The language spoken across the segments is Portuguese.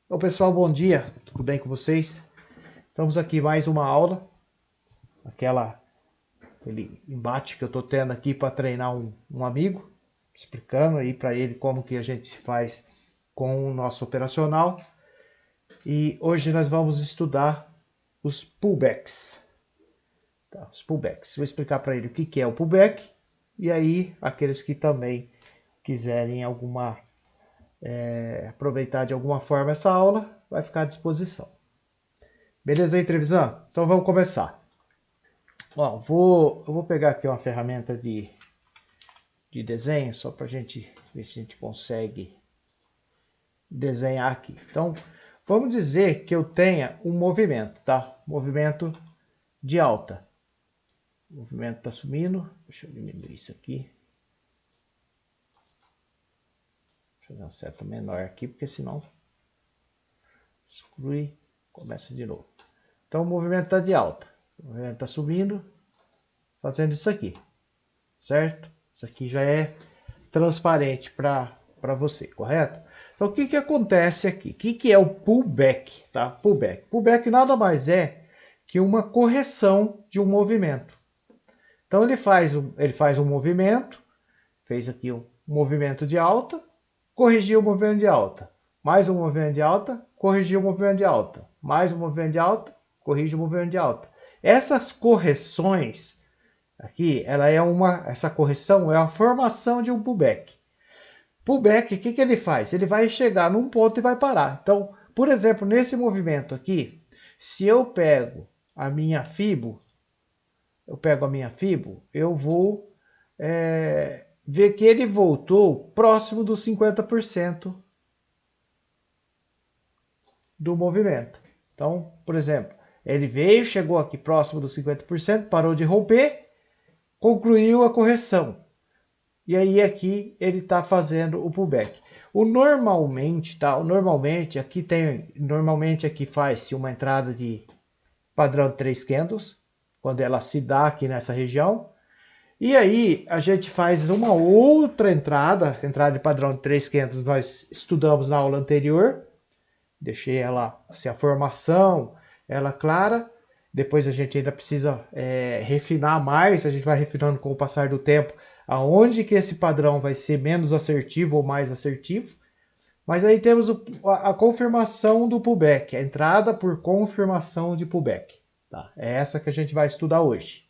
Então, pessoal, bom dia, tudo bem com vocês? Estamos aqui mais uma aula, aquele embate que eu estou tendo aqui para treinar um amigo, explicando aí para ele como que a gente faz com o nosso operacional. E hoje nós vamos estudar os pullbacks. Tá, os pullbacks. Vou explicar para ele o que é o pullback e aí aqueles que também quiserem aproveitar de alguma forma essa aula, vai ficar à disposição. Beleza aí, Trevisan? Então vamos começar. Ó, eu vou pegar aqui uma ferramenta de desenho, só para a gente ver se a gente consegue desenhar aqui. Então, vamos dizer que eu tenha um movimento, tá? Movimento de alta. O movimento está subindo. Deixa eu diminuir isso aqui. Deixa eu fazer uma seta menor aqui, porque senão exclui, começa de novo. Então, o movimento está de alta. O movimento está subindo, fazendo isso aqui, certo? Isso aqui já é transparente para você, correto? Então, o que acontece aqui? O que é o pullback? Tá? Pullback. Pullback nada mais é que uma correção de um movimento. Então, ele faz um movimento, fez aqui um movimento de alta, corrigiu o movimento de alta. Mais um movimento de alta, corrigiu o movimento de alta. Mais um movimento de alta, corrige o movimento de alta. Essas correções aqui, essa correção é a formação de um pullback. Pullback, o que ele faz? Ele vai chegar num ponto e vai parar. Então, por exemplo, nesse movimento aqui, se eu pego a minha FIBO, eu vou ver que ele voltou próximo dos 50% do movimento. Então, por exemplo, ele veio, chegou aqui próximo dos 50%, parou de romper, concluiu a correção. E aí aqui ele está fazendo o pullback. Normalmente aqui faz-se uma entrada de padrão de 3 candles, quando ela se dá aqui nessa região. E aí a gente faz uma outra entrada de padrão de 3 candles, nós estudamos na aula anterior. Deixei ela, assim, a formação, ela clara. Depois a gente ainda precisa refinar mais, a gente vai refinando com o passar do tempo, aonde que esse padrão vai ser menos assertivo ou mais assertivo. Mas aí temos a confirmação do pullback, a entrada por confirmação de pullback. Tá? É essa que a gente vai estudar hoje.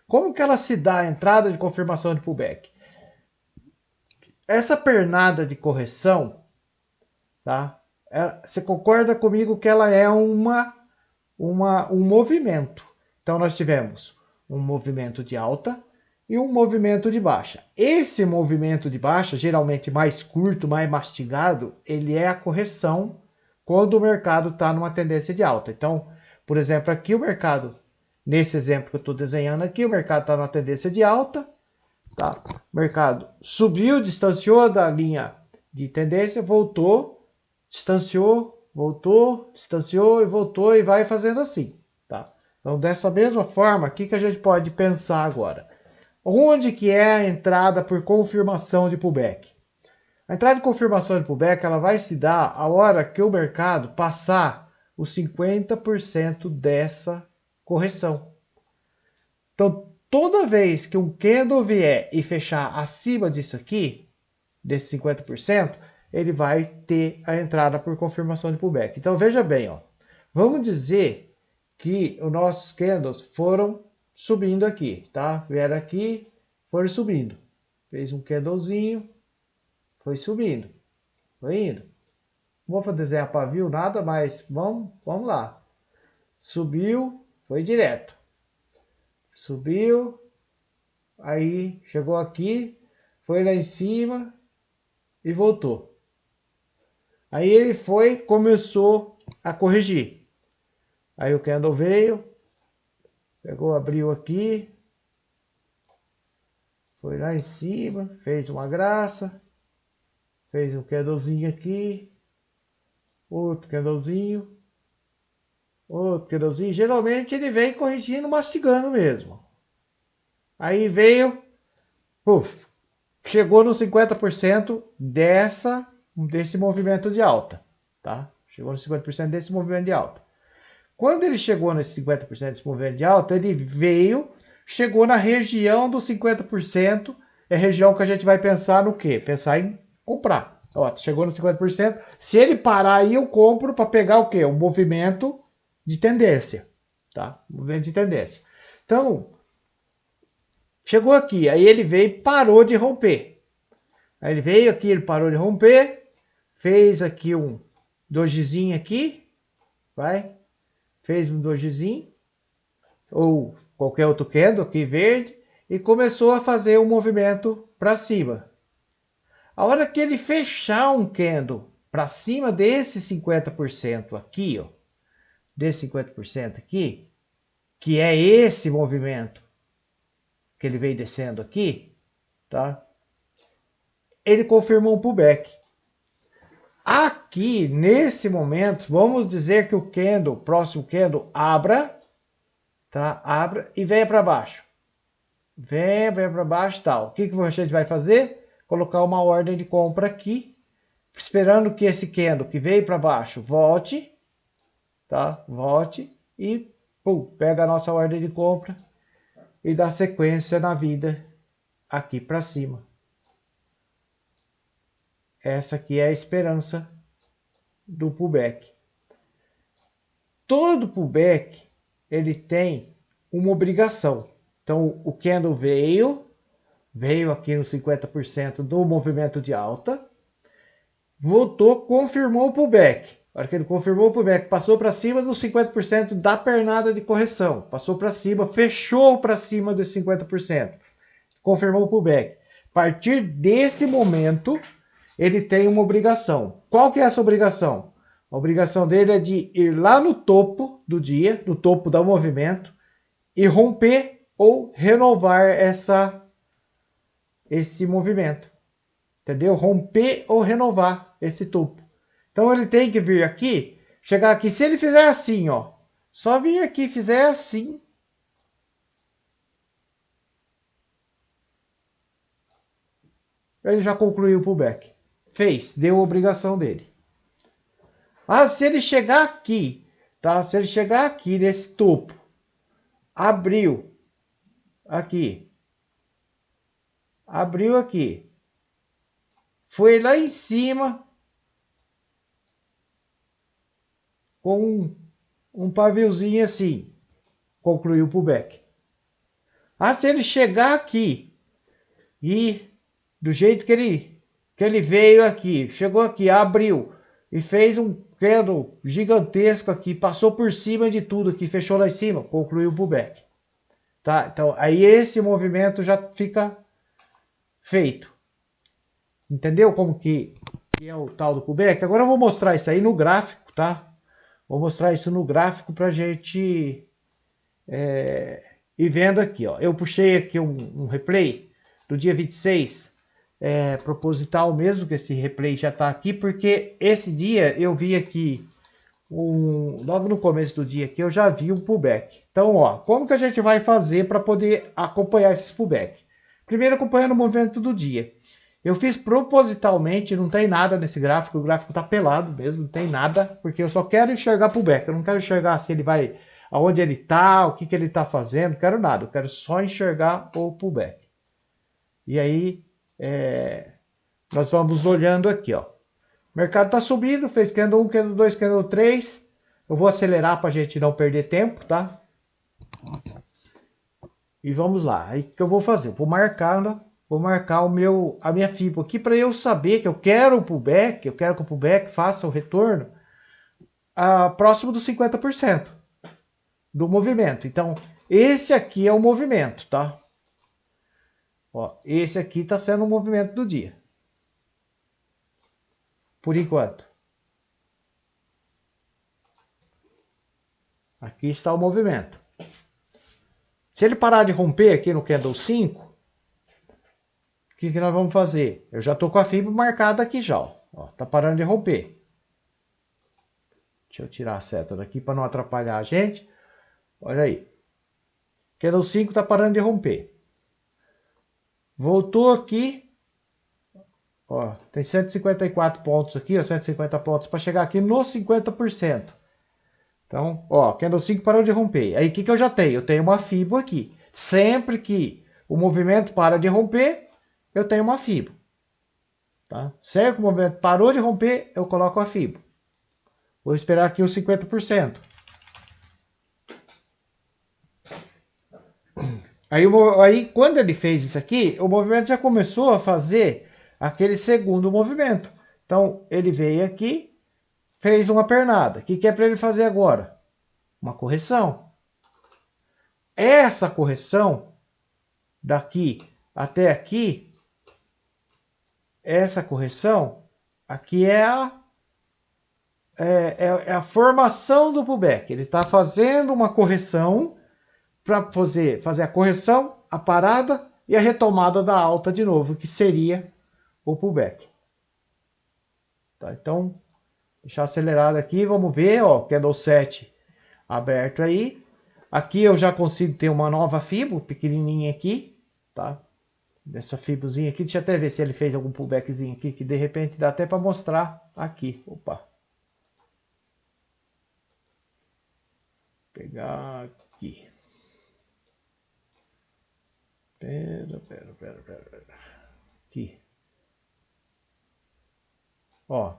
Como que ela se dá, a entrada de confirmação de pullback? Essa pernada de correção, tá? Você concorda comigo que ela é um movimento. Então nós tivemos um movimento de alta e um movimento de baixa. Esse movimento de baixa, geralmente mais curto, mais mastigado, ele é a correção quando o mercado está numa tendência de alta. Então, por exemplo, aqui o mercado, nesse exemplo que eu estou desenhando aqui, o mercado está numa tendência de alta, tá? O mercado subiu, distanciou da linha de tendência, voltou, distanciou, voltou, distanciou e voltou e vai fazendo assim, tá? Então, dessa mesma forma, o que a gente pode pensar agora? Onde que é a entrada por confirmação de pullback? A entrada de confirmação de pullback ela vai se dar a hora que o mercado passar os 50% dessa correção. Então, toda vez que um candle vier e fechar acima disso aqui, desses 50%, ele vai ter a entrada por confirmação de pullback. Então, veja bem, ó, vamos dizer que os nossos candles foram subindo aqui, tá? Vieram aqui, foram subindo. Fez um candlezinho, foi subindo, foi indo. Não vou desenhar pavio, nada, mas vamos lá. Subiu, foi direto. Subiu, aí chegou aqui, foi lá em cima e voltou. Aí ele começou a corrigir. Aí o candle veio, pegou, abriu aqui, foi lá em cima, fez uma graça, fez um candlezinho aqui, outro candlezinho, outro candlezinho. Geralmente ele vem corrigindo, mastigando mesmo. Aí veio, puf, chegou no 50% desse movimento de alta, tá? Chegou no 50% desse movimento de alta. Quando ele chegou nesse 50% desse movimento de alta, ele veio, chegou na região dos 50%, é a região que a gente vai pensar no quê? Pensar em comprar. Ó, chegou no 50%, se ele parar aí, eu compro para pegar o quê? O movimento de tendência, tá? Movimento de tendência. Então, chegou aqui, aí ele veio e parou de romper. Aí ele veio aqui, ele parou de romper, fez aqui um dojizinho aqui, vai, fez um dojizinho, ou qualquer outro candle aqui verde, e começou a fazer um movimento para cima. A hora que ele fechar um candle para cima desse 50% aqui, ó, desse 50% aqui, que é esse movimento que ele veio descendo aqui, tá? Ele confirmou um pullback. Aqui, nesse momento, vamos dizer que o candle, próximo candle, abra, tá? Abra e venha para baixo. Venha para baixo, tal. O que a gente vai fazer? Colocar uma ordem de compra aqui, esperando que esse candle que veio para baixo volte, tá? Volte e pum, pega a nossa ordem de compra e dá sequência na vida aqui para cima. Essa aqui é a esperança do pullback. Todo pullback ele tem uma obrigação. Então o candle veio aqui no 50% do movimento de alta, voltou, confirmou o pullback. A hora que ele confirmou o pullback, passou para cima dos 50% da pernada de correção, passou para cima, fechou para cima dos 50%, confirmou o pullback. A partir desse momento, ele tem uma obrigação. Qual que é essa obrigação? A obrigação dele é de ir lá no topo do dia, no topo do movimento, e romper ou renovar esse movimento. Entendeu? Romper ou renovar esse topo. Então ele tem que vir aqui, chegar aqui. Se ele fizer assim, ó, só vir aqui e fizer assim, ele já concluiu o pullback. Fez, deu a obrigação dele. Mas se ele chegar aqui, tá? Se ele chegar aqui nesse topo, abriu aqui, abriu aqui, foi lá em cima com um paviozinho assim, concluiu o pullback. Se ele chegar aqui e do jeito que ele veio aqui, chegou aqui, abriu e fez um candle gigantesco aqui, passou por cima de tudo aqui, fechou lá em cima, concluiu o pullback. Tá? Então, aí esse movimento já fica feito. Entendeu como que é o tal do pullback? Agora eu vou mostrar isso aí no gráfico, tá? Vou mostrar isso no gráfico pra gente ir vendo aqui, ó. Eu puxei aqui um replay do dia 26, proposital mesmo, que esse replay já tá aqui, porque esse dia eu vi aqui, logo no começo do dia aqui, eu já vi um pullback. Então, ó, como que a gente vai fazer para poder acompanhar esses pullback? Primeiro, acompanhando o movimento do dia. Eu fiz propositalmente, não tem nada nesse gráfico, o gráfico tá pelado mesmo, não tem nada, porque eu só quero enxergar pullback, eu não quero enxergar se ele vai, aonde ele tá, o que ele tá fazendo, não quero nada, eu quero só enxergar o pullback. E aí, nós vamos olhando aqui, ó. O mercado tá subindo, fez candle 1, candle 2, candle 3. Eu vou acelerar para a gente não perder tempo, tá? E vamos lá. Aí o que eu vou fazer? Eu vou marcar a minha FIBO aqui para eu saber que eu quero o pullback, eu quero que o pullback faça o retorno próximo dos 50% do movimento. Então, esse aqui é o movimento, tá? Ó, esse aqui está sendo o movimento do dia. Por enquanto. Aqui está o movimento. Se ele parar de romper aqui no candle 5, o que nós vamos fazer? Eu já estou com a FIBO marcada aqui já. Ó, tá parando de romper. Deixa eu tirar a seta daqui para não atrapalhar a gente. Olha aí. Candle 5 está parando de romper. Voltou aqui. Ó, tem 154 pontos aqui, ó, 150 pontos para chegar aqui nos 50%. Então, ó, candlestick parou de romper. Aí, o que que eu já tenho? Eu tenho uma FIBO aqui. Sempre que o movimento para de romper, eu tenho uma FIBO. Tá? Sempre que o movimento parou de romper, eu coloco a FIBO. Vou esperar aqui os 50%. Aí, quando ele fez isso aqui, o movimento já começou a fazer aquele segundo movimento. Então, ele veio aqui, fez uma pernada. O que é para ele fazer agora? Uma correção. Essa correção, daqui até aqui, essa correção, aqui é a formação do pullback. Ele está fazendo uma correção para fazer a correção, a parada e a retomada da alta de novo, que seria o pullback. Tá, então, deixar acelerado aqui, vamos ver, ó, candle 7 aberto aí. Aqui eu já consigo ter uma nova FIBO, pequenininha aqui, tá? Dessa fibozinha aqui, deixa eu até ver se ele fez algum pullbackzinho aqui, que de repente dá até para mostrar aqui. Opa. Vou pegar aqui. Pera. Aqui. Ó,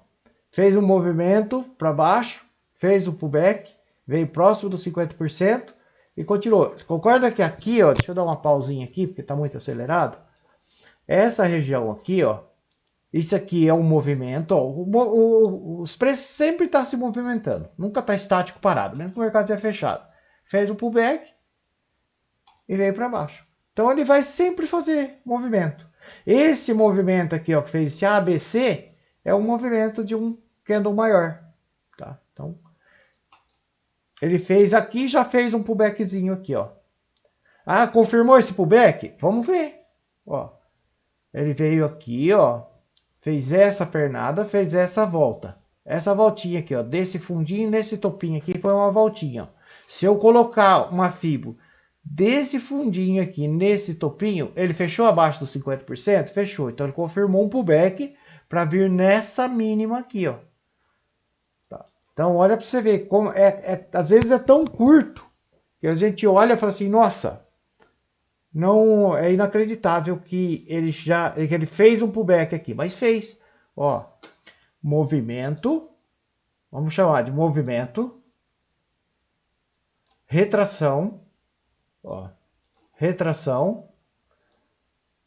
fez um movimento para baixo, fez o pullback, veio próximo dos 50% e continuou. Concorda que aqui, ó, deixa eu dar uma pausinha aqui, porque está muito acelerado. Essa região aqui, ó, isso aqui é um movimento, ó, os preços sempre estão se movimentando, nunca está estático parado, mesmo que o mercado esteja fechado. Fez o pullback e veio para baixo. Então ele vai sempre fazer movimento. Esse movimento aqui, ó, que fez esse ABC, é um movimento de um candle maior, tá? Então, ele fez aqui, já fez um pullbackzinho aqui, ó. Ah, confirmou esse pullback? Vamos ver, ó. Ele veio aqui, ó, fez essa pernada, fez essa volta. Essa voltinha aqui, ó, desse fundinho nesse topinho aqui foi uma voltinha, ó. Se eu colocar uma FIBO desse fundinho aqui nesse topinho, ele fechou abaixo dos 50%? Fechou. Então ele confirmou um pullback para vir nessa mínima aqui, ó. Tá. Então olha para você ver como às vezes é tão curto que a gente olha e fala assim, nossa, não é inacreditável que ele fez um pullback aqui, mas fez, ó, movimento, vamos chamar de movimento, retração, ó, retração.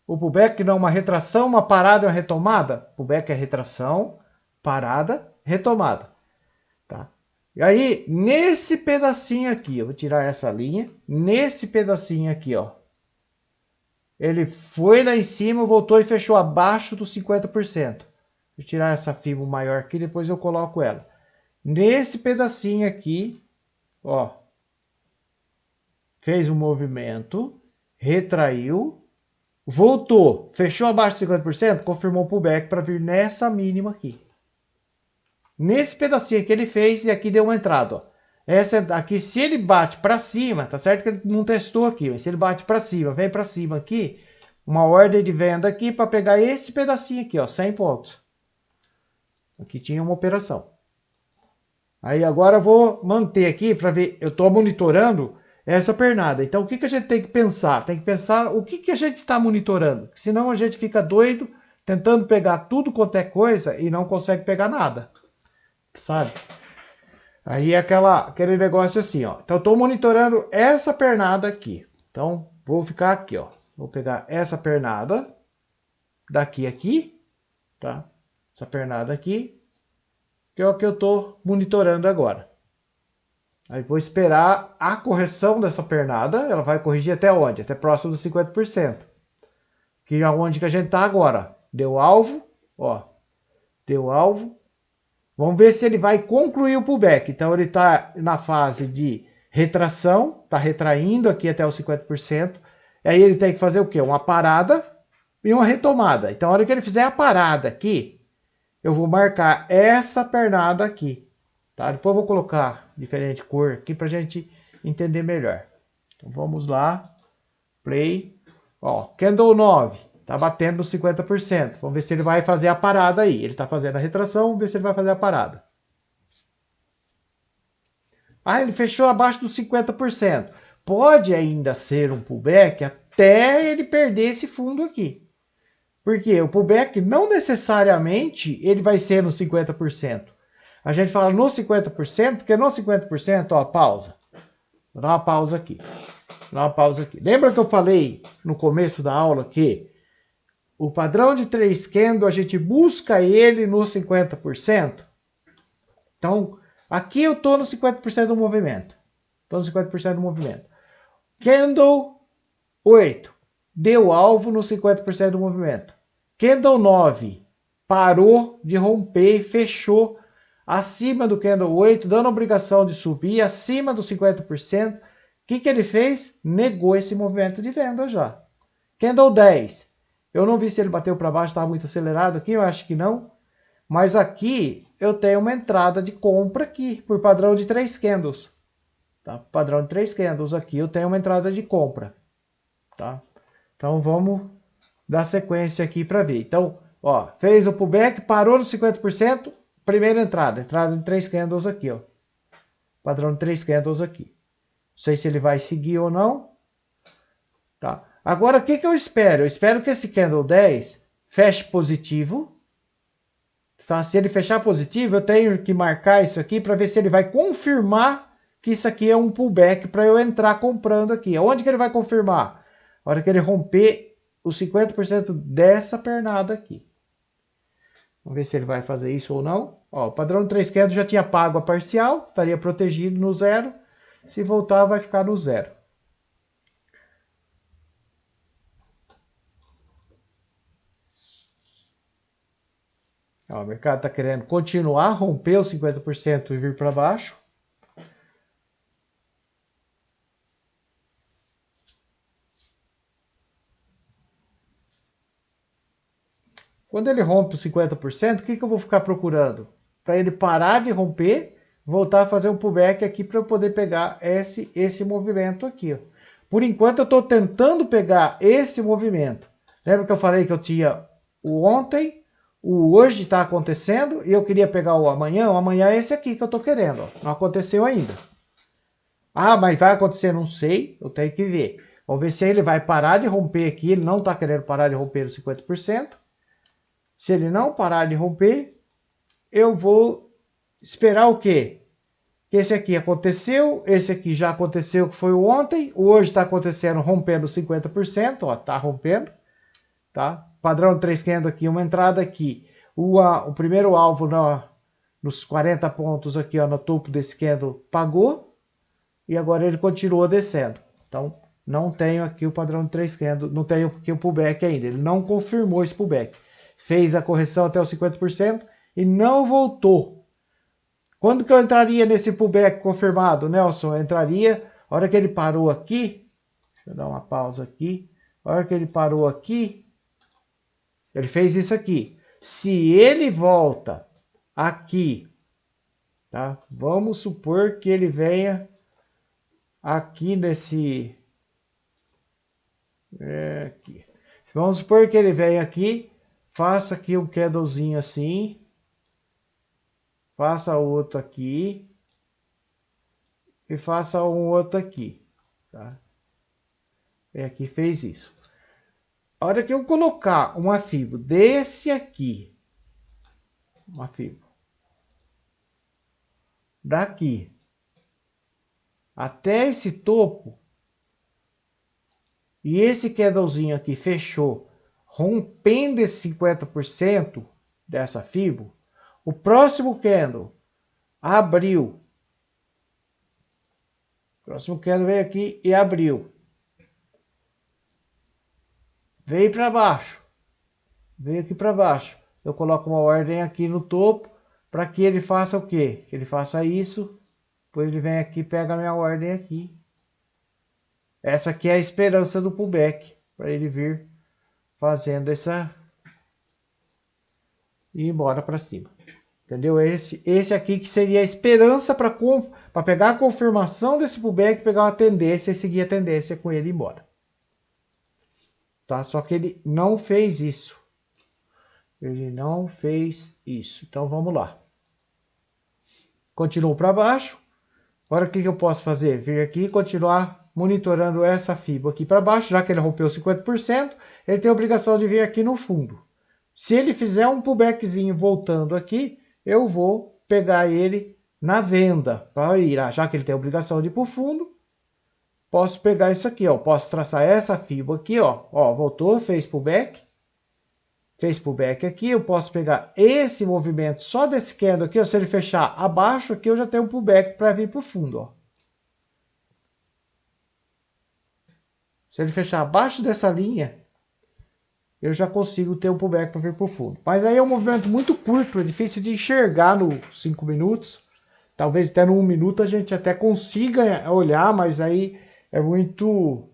O pullback não é uma retração, uma parada é uma retomada. Pullback é retração, parada, retomada. Tá? E aí, nesse pedacinho aqui, eu vou tirar essa linha. Nesse pedacinho aqui, ó. Ele foi lá em cima, voltou e fechou abaixo dos 50%. Vou tirar essa FIBO maior aqui, depois eu coloco ela. Nesse pedacinho aqui, ó. Fez um movimento, retraiu, voltou, fechou abaixo de 50%, confirmou o pullback para vir nessa mínima aqui. Nesse pedacinho que ele fez e aqui deu uma entrada, ó. Essa aqui, se ele bate para cima, tá certo que ele não testou aqui, mas se ele bate para cima, vem para cima aqui, uma ordem de venda aqui para pegar esse pedacinho aqui, ó, 100 pontos. Aqui tinha uma operação. Aí agora eu vou manter aqui para ver, eu estou monitorando essa pernada. Então, o que a gente tem que pensar? Tem que pensar o que a gente está monitorando. Senão a gente fica doido tentando pegar tudo quanto é coisa e não consegue pegar nada. Sabe? Aí é aquele negócio assim, ó. Então, eu estou monitorando essa pernada aqui. Então, vou ficar aqui, ó. Vou pegar essa pernada daqui aqui, tá? Essa pernada aqui, que é o que eu estou monitorando agora. Aí vou esperar a correção dessa pernada. Ela vai corrigir até onde? Até próximo dos 50%. Que é onde que a gente está agora. Deu alvo, ó. Deu alvo. Vamos ver se ele vai concluir o pullback. Então ele está na fase de retração. Está retraindo aqui até os 50%. Aí ele tem que fazer o quê? Uma parada e uma retomada. Então a hora que ele fizer a parada aqui, eu vou marcar essa pernada aqui. Tá? Depois eu vou colocar diferente cor aqui para a gente entender melhor. Então vamos lá. Play. Ó, candle 9. Tá batendo nos 50%. Vamos ver se ele vai fazer a parada aí. Ele está fazendo a retração, vamos ver se ele vai fazer a parada. Ah, ele fechou abaixo dos 50%. Pode ainda ser um pullback até ele perder esse fundo aqui. Porque o pullback não necessariamente ele vai ser no 50%. A gente fala no 50%, porque no 50%, ó, pausa. Vou dar uma pausa aqui. Vou dar uma pausa aqui. Lembra que eu falei no começo da aula que o padrão de 3 candles, a gente busca ele no 50%? Então, aqui eu estou no 50% do movimento. Estou no 50% do movimento. Candle 8 deu alvo no 50% do movimento. Candle 9 parou de romper e fechou acima do candle 8, dando obrigação de subir acima dos 50%. O que ele fez? Negou esse movimento de venda já. Candle 10. Eu não vi se ele bateu para baixo, estava muito acelerado aqui, eu acho que não. Mas aqui eu tenho uma entrada de compra aqui, por padrão de 3 candles. Tá? Padrão de 3 candles aqui, eu tenho uma entrada de compra. Tá? Então vamos dar sequência aqui para ver. Então, ó, fez o pullback, parou no 50%, primeira entrada de 3 candles aqui, ó. Padrão de 3 candles aqui. Não sei se ele vai seguir ou não. Tá? Agora, o que eu espero? Eu espero que esse candle 10 feche positivo. Tá? Se ele fechar positivo, eu tenho que marcar isso aqui para ver se ele vai confirmar que isso aqui é um pullback para eu entrar comprando aqui. Onde que ele vai confirmar? A hora que ele romper os 50% dessa pernada aqui. Vamos ver se ele vai fazer isso ou não. Ó, o padrão de 3 candles já tinha pago a parcial, estaria protegido no 0. Se voltar, vai ficar no 0. Ó, o mercado está querendo continuar, romper os 50% e vir para baixo. Quando ele rompe os 50%, o que eu vou ficar procurando? Para ele parar de romper, voltar a fazer um pullback aqui para eu poder pegar esse movimento aqui. Ó. Por enquanto eu estou tentando pegar esse movimento. Lembra que eu falei que eu tinha o ontem, o hoje está acontecendo e eu queria pegar o amanhã? O amanhã é esse aqui que eu estou querendo. Ó. Não aconteceu ainda. Ah, mas vai acontecer? Não sei, eu tenho que ver. Vamos ver se ele vai parar de romper aqui. Ele não está querendo parar de romper os 50%. Se ele não parar de romper, eu vou esperar o quê? Esse aqui aconteceu, esse aqui já aconteceu, que foi o ontem, o hoje está acontecendo rompendo 50%, ó, tá rompendo, tá? Padrão de 3 candles aqui, uma entrada aqui, o primeiro alvo nos 40 pontos aqui, ó, no topo desse candle pagou, e agora ele continuou descendo. Então, não tenho aqui o padrão de 3 candles, não tenho aqui o pullback ainda, ele não confirmou esse pullback. Fez a correção até os 50% e não voltou. Quando que eu entraria nesse pullback confirmado, Nelson? Eu entraria, a hora que ele parou aqui, deixa eu dar uma pausa aqui, a hora que ele parou aqui, ele fez isso aqui. Se ele volta aqui, tá? Vamos supor que ele venha aqui nesse... aqui. Vamos supor que ele venha aqui, faça aqui um candlezinho assim, faça outro aqui e faça um outro aqui, tá? E aqui fez isso. A hora que eu colocar uma fibo desse aqui, uma fibo daqui até esse topo, e esse candlezinho aqui fechou rompendo esse 50% dessa fibo, o próximo candle abriu. O próximo candle veio aqui e abriu. Veio para baixo. Veio aqui para baixo. Eu coloco uma ordem aqui no topo para que ele faça o quê? Que ele faça isso. Depois ele vem aqui e pega a minha ordem aqui. Essa aqui é a esperança do pullback. Para ele vir fazendo essa... e ir embora para cima. Entendeu? Esse aqui que seria a esperança para pegar a confirmação desse pullback, pegar uma tendência e seguir a tendência com ele embora. tá? Só que ele não fez isso. Ele não fez isso. Então vamos lá. Continuo para baixo. Agora o que eu posso fazer? Vir aqui e continuar monitorando essa fibra aqui para baixo. Já que ele rompeu 50%, ele tem a obrigação de vir aqui no fundo. Se ele fizer um pullbackzinho voltando aqui, eu vou pegar ele na venda para ir. Já que ele tem a obrigação de ir para o fundo, posso pegar isso aqui, ó. Posso traçar essa fibra aqui, ó. Ó, voltou, fez pullback. Fez pullback aqui, eu posso pegar esse movimento só desse candle aqui, ó, se ele fechar abaixo aqui, eu já tenho um pullback para vir para o fundo, ó. Se ele fechar abaixo dessa linha, eu já consigo ter um pullback para vir para o fundo. Mas aí é um movimento muito curto, é difícil de enxergar nos 5 minutos. Talvez até no 1 minuto a gente até consiga olhar, mas aí é muito,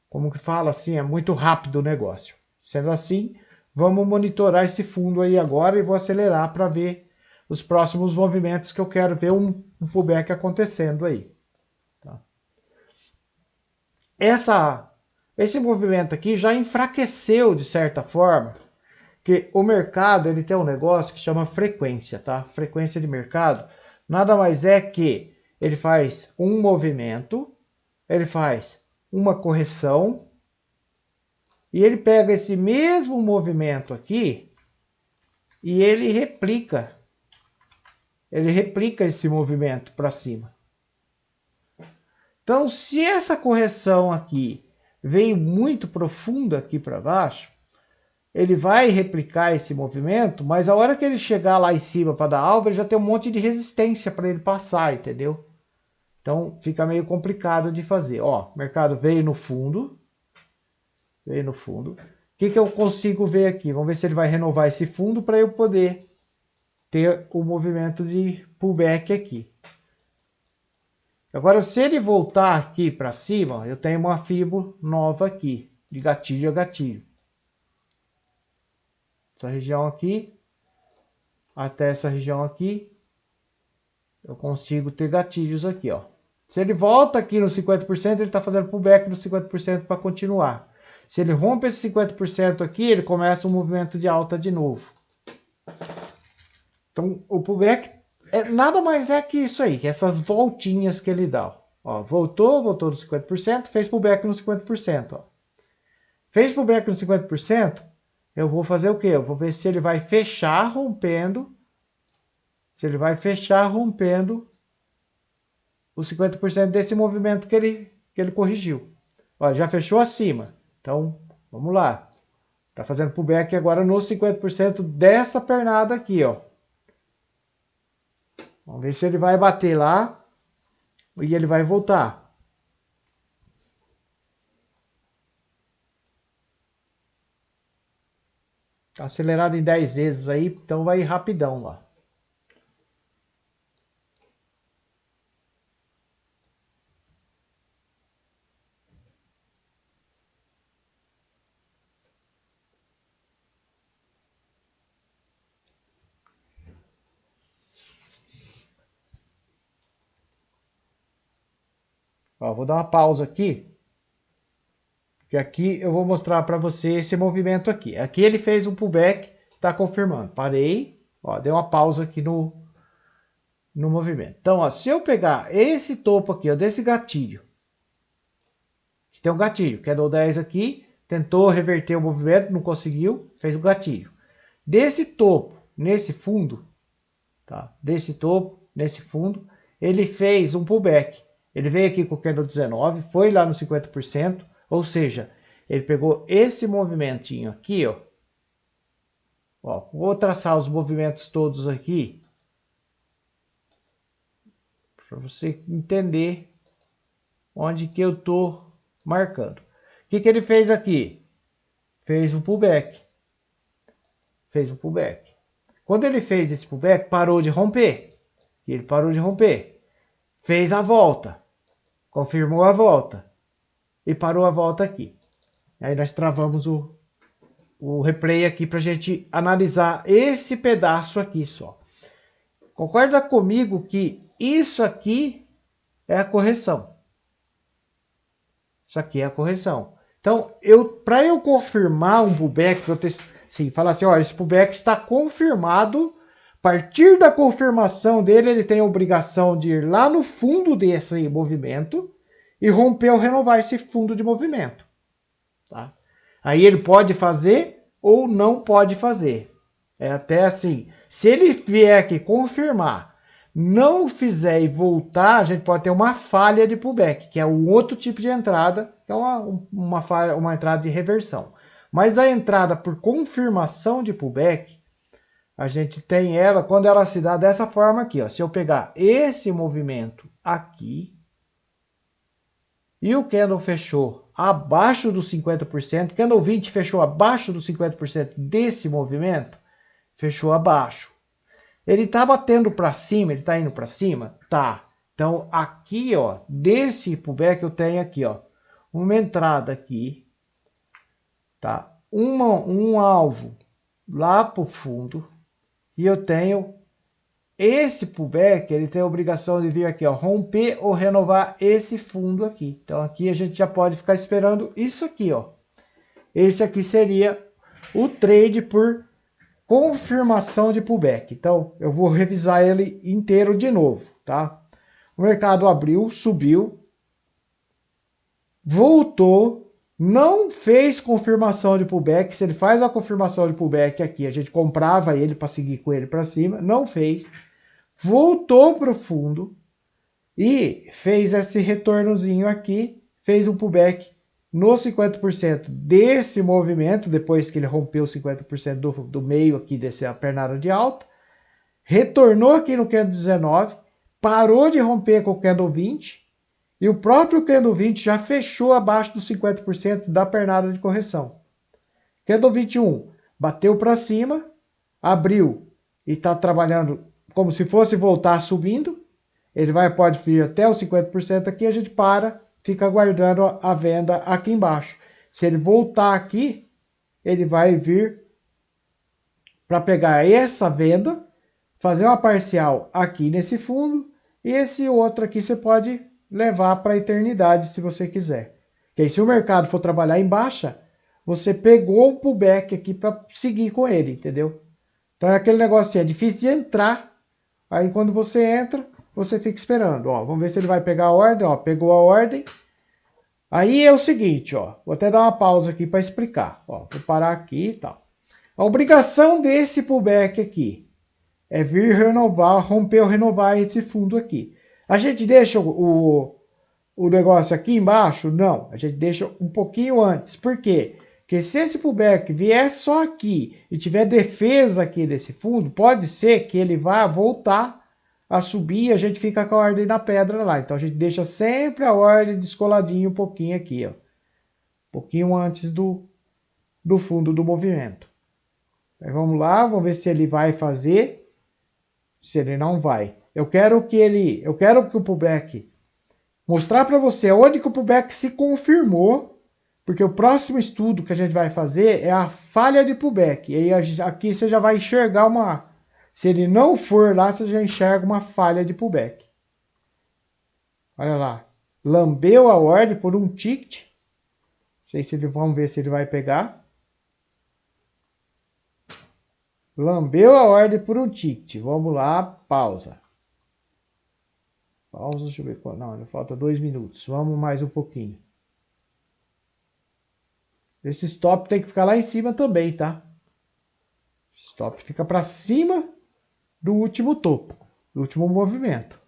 como que fala assim, é muito rápido o negócio. Sendo assim, vamos monitorar esse fundo aí agora e vou acelerar para ver os próximos movimentos que eu quero ver um pullback acontecendo aí. Tá? Esse movimento aqui já enfraqueceu de certa forma, que o mercado ele tem um negócio que chama frequência, tá? Frequência de mercado nada mais é que ele faz um movimento, ele faz uma correção, e ele pega esse mesmo movimento aqui e ele replica esse movimento para cima. Então, se essa correção aqui veio muito profunda aqui para baixo, ele vai replicar esse movimento, mas a hora que ele chegar lá em cima para dar alvo, ele já tem um monte de resistência para ele passar, entendeu? Então, fica meio complicado de fazer. Ó, o mercado veio no fundo. Veio no fundo. O que eu consigo ver aqui? Vamos ver se ele vai renovar esse fundo para eu poder ter o movimento de pullback aqui. Agora, se ele voltar aqui para cima, eu tenho uma fibra nova aqui, de gatilho a gatilho. Essa região aqui, até essa região aqui, eu consigo ter gatilhos aqui, ó. Se ele volta aqui no 50%, ele está fazendo pullback no 50% para continuar. Se ele rompe esse 50% aqui, ele começa um movimento de alta de novo. Então, o pullback nada mais é que isso aí, essas voltinhas que ele dá. Ó, voltou no 50%, fez pullback no 50%. Ó. Fez pullback no 50%, eu vou fazer o quê? Eu vou ver se ele vai fechar rompendo. Se ele vai fechar rompendo os 50% desse movimento que ele corrigiu. Ó, já fechou acima. Então, vamos lá. Tá fazendo pullback agora no 50% dessa pernada aqui, ó. Vamos ver se ele vai bater lá e ele vai voltar. Tá acelerado em 10 vezes aí, então vai rapidão lá. Ó, vou dar uma pausa aqui. Que aqui eu vou mostrar para você esse movimento aqui. Aqui ele fez um pullback, está confirmando. Parei, ó, dei uma pausa aqui no movimento. Então, ó, se eu pegar esse topo aqui, ó, desse gatilho, que tem um gatilho, quedou 10 aqui, tentou reverter o movimento, não conseguiu, fez o gatilho. Desse topo, nesse fundo, tá? Desse topo, nesse fundo, ele fez um pullback. Ele veio aqui com o candle 19, foi lá no 50%, ou seja, ele pegou esse movimentinho aqui, ó. Ó, vou traçar os movimentos todos aqui, para você entender onde que eu tô marcando. O que ele fez aqui? Fez um pullback. Fez um pullback. Quando ele fez esse pullback, parou de romper. Ele parou de romper. Fez a volta. Confirmou a volta. E parou a volta aqui. Aí nós travamos o replay aqui para a gente analisar esse pedaço aqui só. Concorda comigo que isso aqui é a correção. Isso aqui é a correção. Então, para eu confirmar um pullback, eu tenho, sim, falar assim, ó, esse pullback está confirmado. A partir da confirmação dele, ele tem a obrigação de ir lá no fundo desse movimento e romper ou renovar esse fundo de movimento. Tá? Aí ele pode fazer ou não pode fazer. É até assim, se ele vier aqui confirmar, não fizer e voltar, a gente pode ter uma falha de pullback, que é um outro tipo de entrada, que é uma entrada de reversão. Mas a entrada por confirmação de pullback, a gente tem ela quando ela se dá dessa forma aqui. Ó. Se eu pegar esse movimento aqui, e o candle fechou abaixo dos 50%, candle 20 fechou abaixo dos 50% desse movimento, fechou abaixo. Ele tá batendo para cima, ele tá indo para cima? Tá. Então aqui, ó, desse pullback eu tenho aqui, ó, uma entrada aqui, tá? Um alvo lá pro fundo e eu tenho esse pullback, ele tem a obrigação de vir aqui, ó, romper ou renovar esse fundo aqui. Então aqui a gente já pode ficar esperando isso aqui, ó. Esse aqui seria o trade por confirmação de pullback. Então eu vou revisar ele inteiro de novo, tá? O mercado abriu, subiu, voltou, não fez confirmação de pullback. Se ele faz a confirmação de pullback aqui, a gente comprava ele para seguir com ele para cima, não fez. Voltou para o fundo e fez esse retornozinho aqui, fez um pullback no 50% desse movimento, depois que ele rompeu 50% do meio aqui dessa pernada de alta, retornou aqui no candle 19, parou de romper com o candle 20, e o próprio candle 20 já fechou abaixo dos 50% da pernada de correção. Candle 21 bateu para cima, abriu e está trabalhando como se fosse voltar subindo. Ele pode vir até os 50% aqui, a gente para, fica aguardando a venda aqui embaixo. Se ele voltar aqui, ele vai vir para pegar essa venda, fazer uma parcial aqui nesse fundo, e esse outro aqui você pode levar para a eternidade se você quiser. Porque aí, se o mercado for trabalhar em baixa, você pegou o pullback aqui para seguir com ele, entendeu? Então é aquele negócio assim, é difícil de entrar. Aí quando você entra, você fica esperando. Ó, vamos ver se ele vai pegar a ordem. Ó, pegou a ordem. Aí é o seguinte, ó, vou até dar uma pausa aqui para explicar. Ó, vou parar aqui e tal. A obrigação desse pullback aqui é vir renovar, romper ou renovar esse fundo aqui. A gente deixa o negócio aqui embaixo? Não, a gente deixa um pouquinho antes. Por quê? Porque se esse pullback vier só aqui e tiver defesa aqui desse fundo, pode ser que ele vá voltar a subir e a gente fica com a ordem na pedra lá. Então a gente deixa sempre a ordem descoladinho um pouquinho aqui, ó. Um pouquinho antes do fundo do movimento. Aí vamos lá, vamos ver se ele vai fazer. Se ele não vai. Eu quero que o pullback mostrar para você onde que o pullback se confirmou. Porque o próximo estudo que a gente vai fazer é a falha de pullback. E aí aqui você já vai enxergar uma... Se ele não for lá, você já enxerga uma falha de pullback. Olha lá. Lambeu a ordem por um ticket. Não sei se vamos ver se ele vai pegar. Lambeu a ordem por um ticket. Vamos lá, pausa. Pausa, deixa eu ver. Não, ainda falta 2 minutos. Vamos mais um pouquinho. Esse stop tem que ficar lá em cima também, tá? Stop fica para cima do último topo, do último movimento.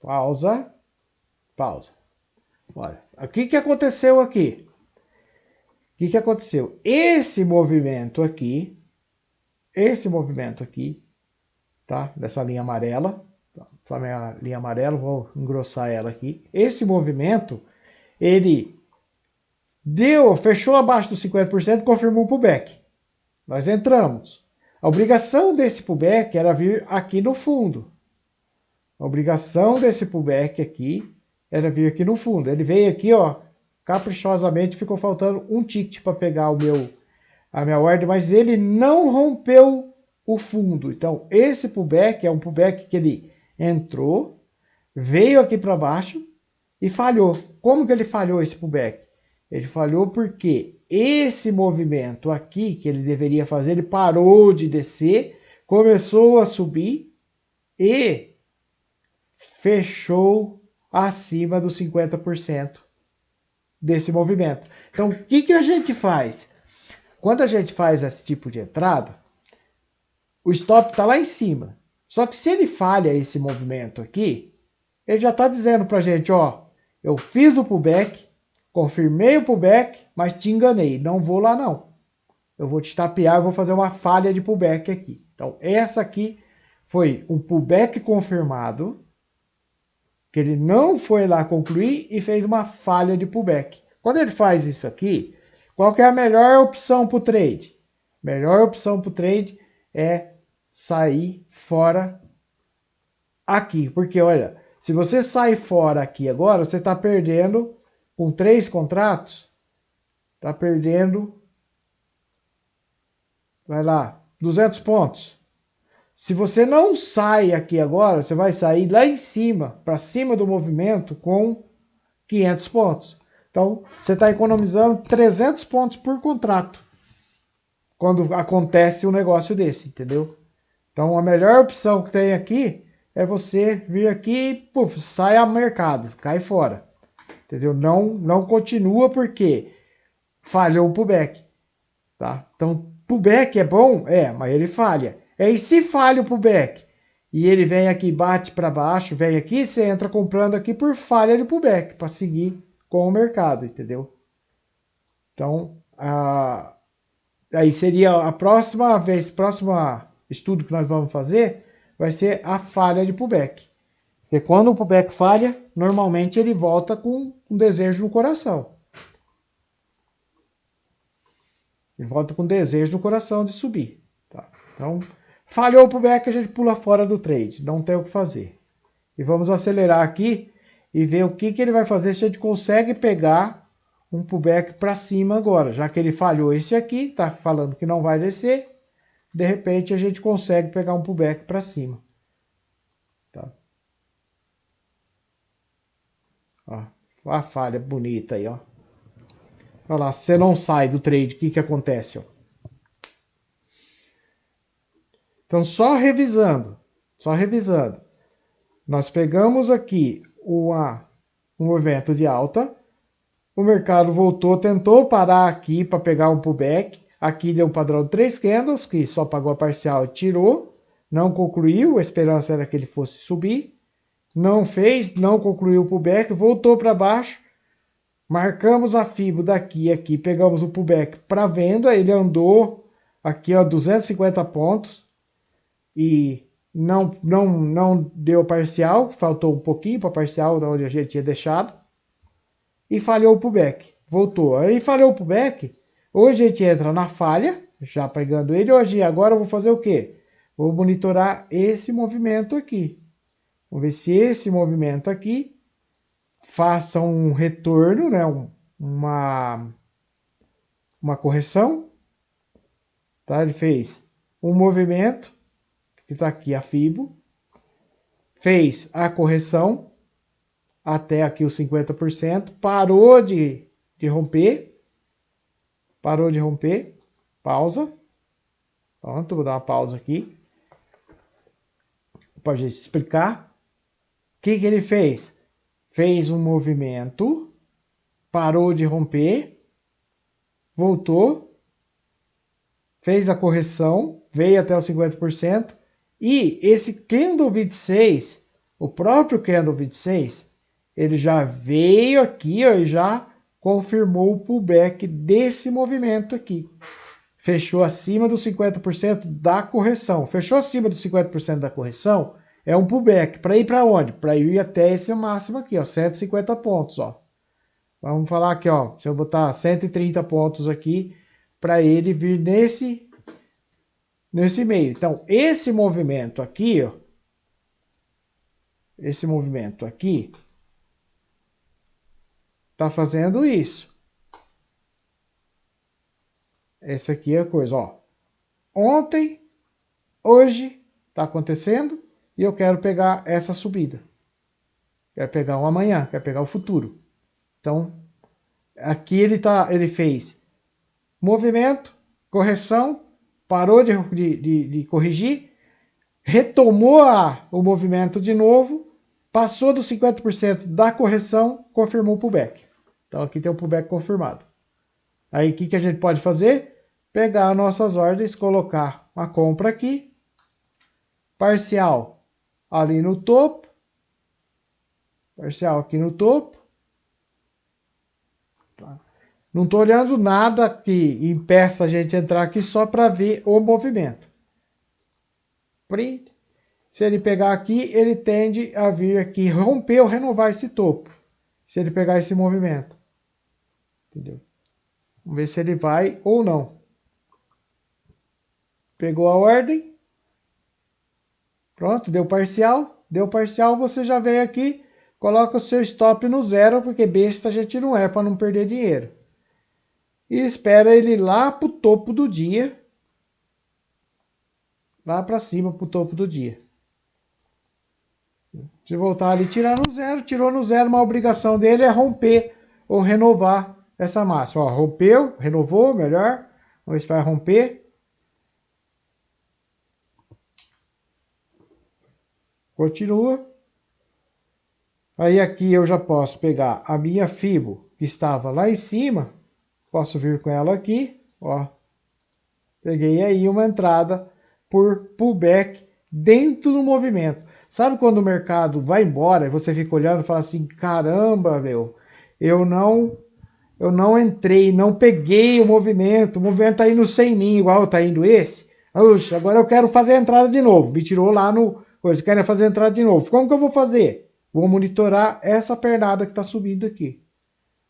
Pausa. Pausa. Olha, o que aconteceu aqui? O que aconteceu? Esse movimento aqui, tá? Dessa linha amarela, essa minha linha amarela, vou engrossar ela aqui. Esse movimento, ele fechou abaixo dos 50%, confirmou o pullback. Nós entramos. A obrigação desse pullback era vir aqui no fundo. A obrigação desse pullback aqui era vir aqui no fundo. Ele veio aqui, ó, caprichosamente, ficou faltando um ticket para pegar a minha ordem, mas ele não rompeu o fundo. Então, esse pullback é um pullback que ele entrou, veio aqui para baixo, e falhou. Como que ele falhou esse pullback? Ele falhou porque esse movimento aqui que ele deveria fazer, ele parou de descer, começou a subir e fechou acima dos 50% desse movimento. Então, o que a gente faz? Quando a gente faz esse tipo de entrada, o stop está lá em cima. Só que se ele falha esse movimento aqui, ele já está dizendo para a gente, ó, eu fiz o pullback, confirmei o pullback, mas te enganei, não vou lá não. Eu vou te tapear, eu vou fazer uma falha de pullback aqui. Então, essa aqui foi um pullback confirmado, que ele não foi lá concluir e fez uma falha de pullback. Quando ele faz isso aqui, qual que é a melhor opção para o trade? Melhor opção para o trade é sair fora aqui. Porque, olha, se você sai fora aqui agora, você está perdendo, com 3 contratos, está perdendo, vai lá, 200 pontos. Se você não sai aqui agora, você vai sair lá em cima, para cima do movimento, com 500 pontos. Então, você está economizando 300 pontos por contrato quando acontece um negócio desse, entendeu? Então, a melhor opção que tem aqui é você vir aqui e puf, sai ao mercado, cai fora, entendeu? Não continua porque falhou o pullback, tá? Então, pullback é bom? É, mas ele falha. E se falha o pullback e ele vem aqui, bate para baixo, vem aqui, você entra comprando aqui por falha de pullback, para seguir com o mercado, entendeu? Então, aí seria a próxima vez, próximo estudo que nós vamos fazer, vai ser a falha de pullback. Porque quando o pullback falha, normalmente ele volta com um desejo no coração. Ele volta com desejo no coração de subir. Tá? Então, falhou o pullback, a gente pula fora do trade. Não tem o que fazer. E vamos acelerar aqui e ver o que ele vai fazer se a gente consegue pegar um pullback para cima agora. Já que ele falhou esse aqui, tá falando que não vai descer, de repente a gente consegue pegar um pullback para cima. Tá? Ó, a falha bonita aí, ó. Olha lá, se você não sai do trade, o que acontece? Ó? Então, só revisando. Nós pegamos aqui um movimento de alta, o mercado voltou, tentou parar aqui para pegar um pullback, aqui deu um padrão de 3 candles, que só pagou a parcial e tirou, não concluiu, a esperança era que ele fosse subir, não fez, não concluiu o pullback, voltou para baixo, marcamos a FIBO daqui e aqui, pegamos o pullback para venda, ele andou aqui ó 250 pontos e não deu parcial, faltou um pouquinho para parcial da onde a gente tinha deixado e falhou o pullback, voltou. Aí falhou o pullback, hoje a gente entra na falha, já pegando ele, hoje agora eu vou fazer o quê? Vou monitorar esse movimento aqui. Vamos ver se esse movimento aqui faça um retorno, né? Uma correção. Tá? Ele fez um movimento, que está aqui a FIBO, fez a correção até aqui os 50%, parou de romper, pausa. Pronto, vou dar uma pausa aqui para a gente explicar. O que ele fez? Fez um movimento, parou de romper, voltou, fez a correção, veio até os 50%, e esse candle 26, o próprio candle 26, ele já veio aqui ó, e já confirmou o pullback desse movimento aqui. Fechou acima dos 50% da correção. Fechou acima dos 50% da correção, é um pullback. Para ir para onde? Para ir até esse máximo aqui, ó, 150 pontos, ó. Vamos falar aqui, ó, se eu botar 130 pontos aqui, para ele vir nesse meio. Então, esse movimento aqui, ó, tá fazendo isso. Essa aqui é a coisa, ó. Ontem, hoje, tá acontecendo e eu quero pegar essa subida. quer pegar o amanhã, quer pegar o futuro. Então, aqui ele fez movimento, correção, parou de corrigir, retomou o movimento de novo, passou dos 50% da correção, confirmou o pullback. Então aqui tem o pullback confirmado. Aí o que a gente pode fazer? Pegar nossas ordens, colocar a compra aqui, parcial ali no topo, parcial aqui no topo. Não estou olhando nada que impeça a gente entrar aqui só para ver o movimento. Print. Se ele pegar aqui, ele tende a vir aqui romper ou renovar esse topo. Se ele pegar esse movimento. Entendeu? Vamos ver se ele vai ou não. Pegou a ordem. Pronto, deu parcial. Deu parcial, você já vem aqui, coloca o seu stop no zero, porque besta a gente não é para não perder dinheiro. E espera ele lá para o topo do dia. Lá para cima, para o topo do dia. Se voltar ali e tirar no zero, tirou no zero, uma obrigação dele é romper ou renovar essa máxima. Ó, rompeu, renovou, melhor. Vamos ver se vai romper. Continua. Aí aqui eu já posso pegar a minha Fibo, que estava lá em cima. Posso vir com ela aqui, ó. Peguei aí uma entrada por pullback dentro do movimento. Sabe quando o mercado vai embora e você fica olhando e fala assim, caramba, meu, eu não entrei, não peguei o movimento tá indo sem mim, igual tá indo esse. Oxe, agora eu quero fazer a entrada de novo. Me tirou lá no... Eles querem fazer a entrada de novo. Como que eu vou fazer? Vou monitorar essa pernada que está subindo aqui.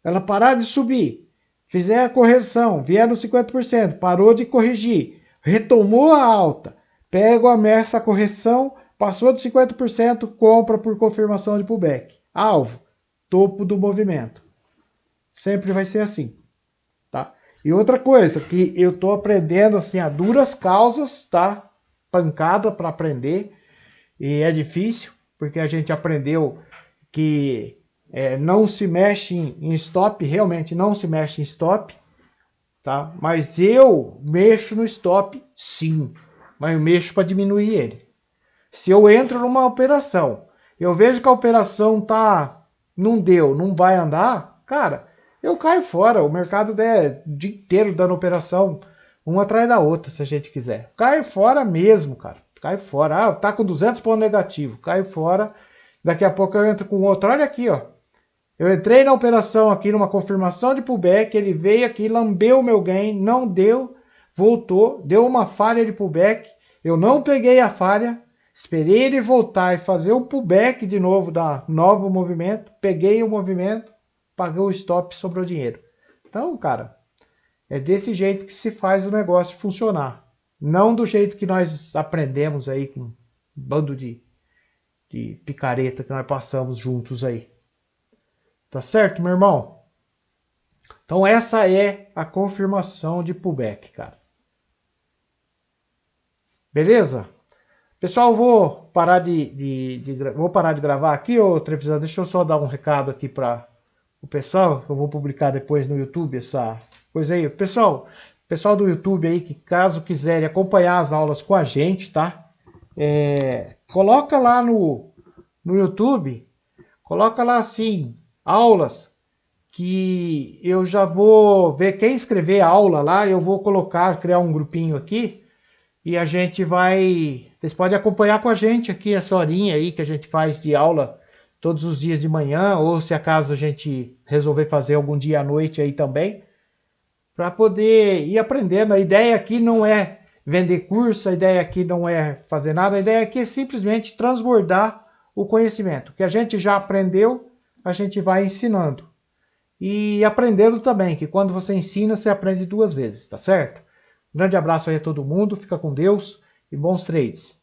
Ela parar de subir, fizer a correção, vier no 50%, parou de corrigir, retomou a alta, pego essa correção, passou de 50%, compra por confirmação de pullback. Alvo, topo do movimento. Sempre vai ser assim, tá? E outra coisa que eu tô aprendendo assim a duras causas, tá? Pancada para aprender, e é difícil, porque a gente aprendeu que não se mexe em stop, realmente não se mexe em stop, tá? Mas eu mexo no stop, sim, mas eu mexo para diminuir ele. Se eu entro numa operação, eu vejo que a operação não deu, não vai andar, cara, eu caio fora. O mercado é o dia inteiro dando operação, uma atrás da outra, se a gente quiser. Cai fora mesmo, cara. Cai fora. Ah, tá com 200 pontos negativo. Cai fora. Daqui a pouco eu entro com outro. Olha aqui, ó. Eu entrei na operação aqui numa confirmação de pullback. Ele veio aqui, lambeu o meu gain. Não deu. Voltou. Deu uma falha de pullback. Eu não peguei a falha. Esperei ele voltar e fazer o pullback de novo da novo movimento. Peguei o movimento. Paguei o stop, sobrou dinheiro. Então, cara, é desse jeito que se faz o negócio funcionar. Não do jeito que nós aprendemos aí com um bando de picareta que nós passamos juntos aí. Tá certo, meu irmão? Então essa é a confirmação de pullback, cara. Beleza? Pessoal, vou parar vou parar de gravar aqui, ô Trevisan. Deixa eu só dar um recado aqui para o pessoal, que eu vou publicar depois no YouTube essa coisa aí. Pessoal do YouTube aí, que caso quiserem acompanhar as aulas com a gente, tá? Coloca lá no YouTube, coloca lá assim, aulas, que eu já vou ver quem escrever a aula lá, eu vou criar um grupinho aqui, e a gente vocês podem acompanhar com a gente aqui essa horinha aí que a gente faz de aula todos os dias de manhã, ou se acaso a gente resolver fazer algum dia à noite aí também, para poder ir aprendendo. A ideia aqui não é vender curso, a ideia aqui não é fazer nada, a ideia aqui é simplesmente transbordar o conhecimento. O que a gente já aprendeu, a gente vai ensinando. E aprendendo também, que quando você ensina, você aprende 2 vezes, tá certo? Grande abraço aí a todo mundo, fica com Deus e bons trades.